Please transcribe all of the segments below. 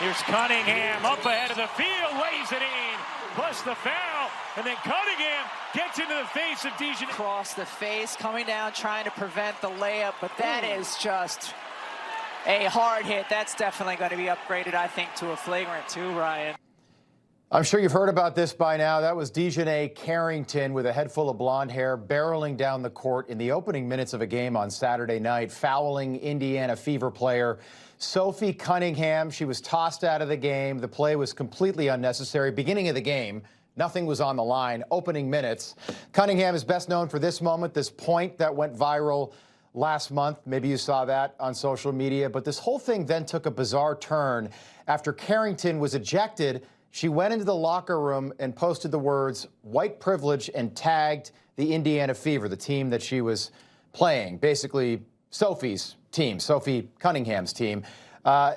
Here's Cunningham up ahead of the field, lays it in, plus the foul, and then Cunningham gets into the face of DiJonai. Across the face, coming down, trying to prevent the layup, but that is just a hard hit. That's definitely going to be upgraded, I think, to a flagrant too, Ryan. I'm sure you've heard about this by now. That was DiJonai Carrington with a head full of blonde hair barreling down the court in the opening minutes of a game on Saturday night, fouling Indiana Fever player Sophie Cunningham. She was tossed out of the game. The play was completely unnecessary. Beginning of the game, nothing was on the line. Opening minutes. Cunningham is best known for this moment, this point that went viral last month. Maybe you saw that on social media. But this whole thing then took a bizarre turn after Carrington was ejected. She went into the locker room and posted the words "white privilege" and tagged the Indiana Fever, the team that she was playing, basically Sophie's team, Sophie Cunningham's team.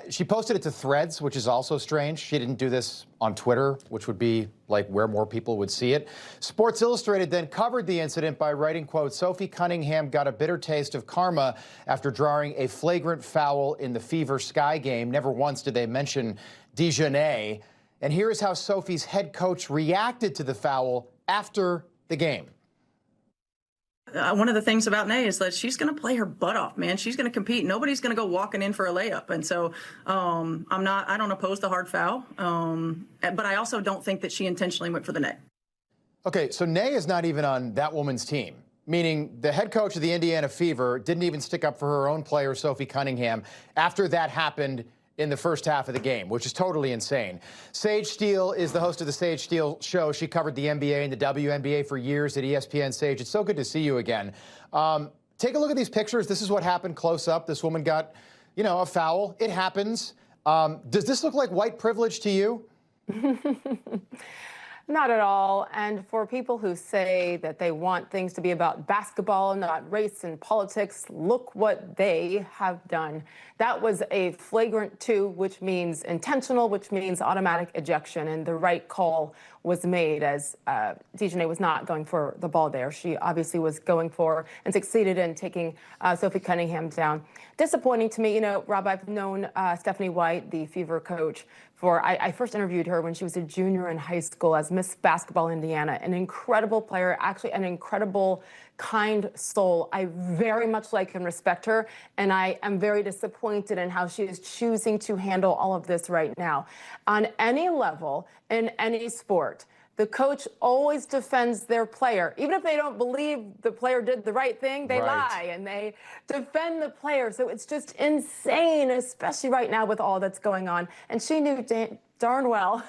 She posted it to Threads, which is also strange. She didn't do this on Twitter, which would be like where more people would see it. Sports Illustrated then covered the incident by writing, quote, "Sophie Cunningham got a bitter taste of karma after drawing a flagrant foul in the Fever Sky game." Never once did they mention DiJonai. And here is how Sophie's head coach reacted to the foul after the game. One of the things about Nay is that she's going to play her butt off, man. She's going to compete. Nobody's going to go walking in for a layup. And so I don't oppose the hard foul. But I also don't think that she intentionally went for the net. Okay, so Nay is not even on that woman's team, meaning the head coach of the Indiana Fever didn't even stick up for her own player, Sophie Cunningham, after that happened in the first half of the game, which is totally insane. Sage Steele is the host of the Sage Steele Show. She covered the NBA and the WNBA for years at ESPN. Sage, it's so good to see you again. Take a look at these pictures. This is what happened close up. This woman got, a foul. It happens. Does this look like white privilege to you? Not at all. And for people who say that they want things to be about basketball, not race and politics, look what they have done. That was a flagrant 2, which means intentional, which means automatic ejection. And the right call was made as DiJonai was not going for the ball there. She obviously was going for and succeeded in taking Sophie Cunningham down. Disappointing to me. Rob, I've known Stephanie White, the Fever coach, I first interviewed her when she was a junior in high school as Miss Basketball Indiana. An incredible player, actually an incredible, kind soul. I very much like and respect her, and I am very disappointed in how she is choosing to handle all of this right now. On any level, in any sport, the coach always defends their player. Even if they don't believe the player did the right thing, they lie and they defend the player. So it's just insane, especially right now with all that's going on. And she knew darn well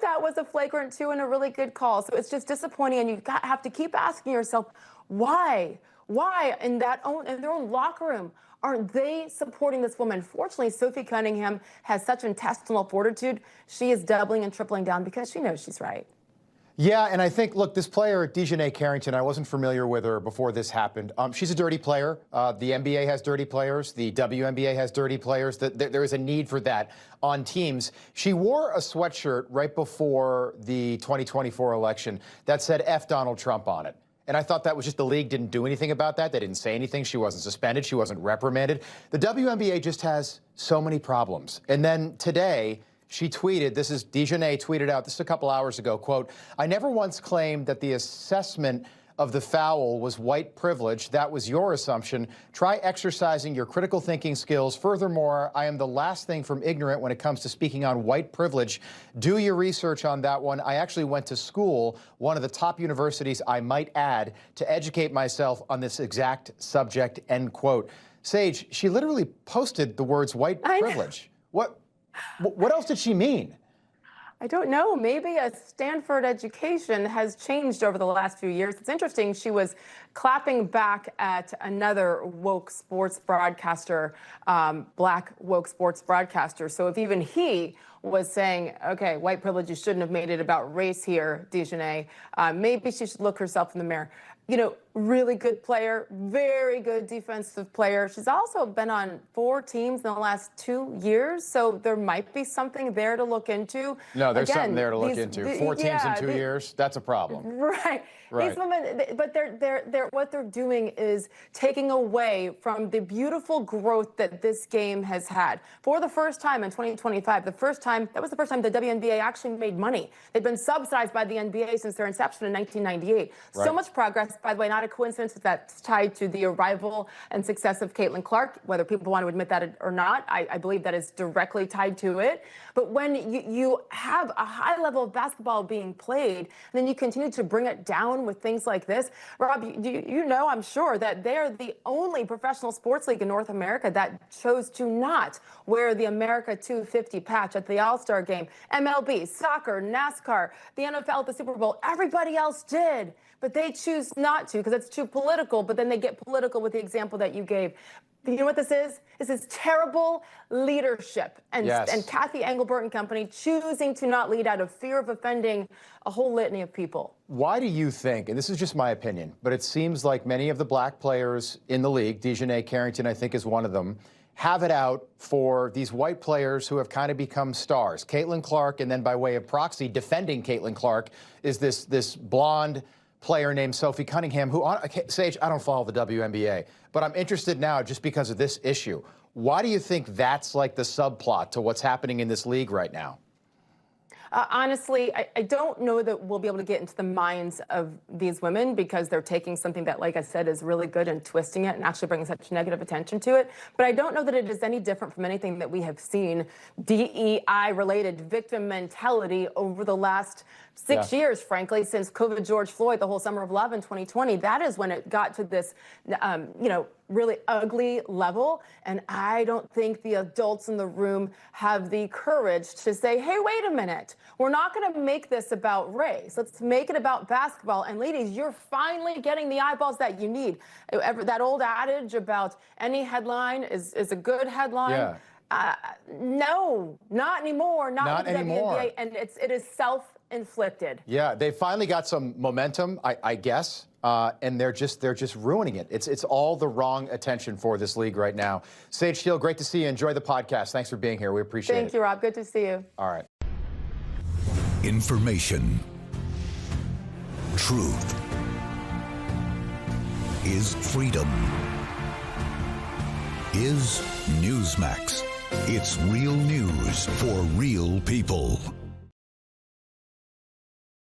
that was a flagrant 2 and a really good call. So it's just disappointing, and you have to keep asking yourself, why? Why in their own locker room aren't they supporting this woman? Fortunately, Sophie Cunningham has such intestinal fortitude. She is doubling and tripling down because she knows she's right. Yeah, and I think, look, this player, DiJonai Carrington, I wasn't familiar with her before this happened. She's a dirty player. The NBA has dirty players. The WNBA has dirty players. There is a need for that on teams. She wore a sweatshirt right before the 2024 election that said F Donald Trump on it. And I thought that was just the league didn't do anything about that. They didn't say anything. She wasn't suspended. She wasn't reprimanded. The WNBA just has so many problems. And then today, she tweeted, this is DiJonai tweeted out this a couple hours ago, quote, "I never once claimed that the assessment of the foul was white privilege. That was your assumption. Try exercising your critical thinking skills. Furthermore, I am the last thing from ignorant when it comes to speaking on white privilege. Do your research on that one. I actually went to school, one of the top universities, I might add, to educate myself on this exact subject," end quote. Sage, she literally posted the words white privilege. What else did she mean? I don't know. Maybe a Stanford education has changed over the last few years. It's interesting. She was clapping back at another woke sports broadcaster, black woke sports broadcaster. So if even he was saying, okay, white privilege, you shouldn't have made it about race here, DiJonai. Maybe she should look herself in the mirror. You know, really good player, very good defensive player. She's also been on 4 teams in the last 2 years, so there might be something there to look into. No, there's something there to look into. 4 teams in 2 years, that's a problem. Right. These women, but they're what they're doing is taking away from the beautiful growth that this game has had. For the first time in 2025, that was the first time the WNBA actually made money. They've been subsidized by the NBA since their inception in 1998. Right. So much progress, by the way, not a coincidence that's tied to the arrival and success of Caitlin Clark, whether people want to admit that or not. I believe that is directly tied to it. But when you have a high level of basketball being played, and then you continue to bring it down with things like this, Rob, you know, I'm sure that they're the only professional sports league in North America that chose to not wear the America 250 patch at the All-Star game. MLB, soccer, NASCAR, the NFL at the Super Bowl, everybody else did. But they choose not to because it's too political, but then they get political with the example that you gave. You know what this is? This is terrible leadership. And Kathy Engelbert and company choosing to not lead out of fear of offending a whole litany of people. Why do you think, and this is just my opinion, but it seems like many of the black players in the league, DiJonai Carrington I think is one of them, have it out for these white players who have kind of become stars? Caitlin Clark, and then by way of proxy, defending Caitlin Clark, is this blonde player named Sophie Cunningham, who, Sage, I don't follow the WNBA, but I'm interested now just because of this issue. Why do you think that's like the subplot to what's happening in this league right now? Honestly, I don't know that we'll be able to get into the minds of these women because they're taking something that, like I said, is really good and twisting it and actually bringing such negative attention to it. But I don't know that it is any different from anything that we have seen DEI-related victim mentality over the last 6 years, frankly, since COVID George Floyd, the whole summer of love in 2020. That is when it got to this, really ugly level. And I don't think the adults in the room have the courage to say, hey, wait a minute. We're not going to make this about race. Let's make it about basketball. And ladies, you're finally getting the eyeballs that you need. That old adage about any headline is a good headline. Yeah. No, not anymore. Not with the anymore. WNBA. And it is self-inflicted. Yeah, they finally got some momentum, I guess, and they're just ruining it. It's all the wrong attention for this league right now. Sage Steele, great to see you. Enjoy the podcast. Thanks for being here. We appreciate it. Thank you, Rob. Good to see you. All right. Information. Truth is freedom. Is Newsmax. It's real news for real people.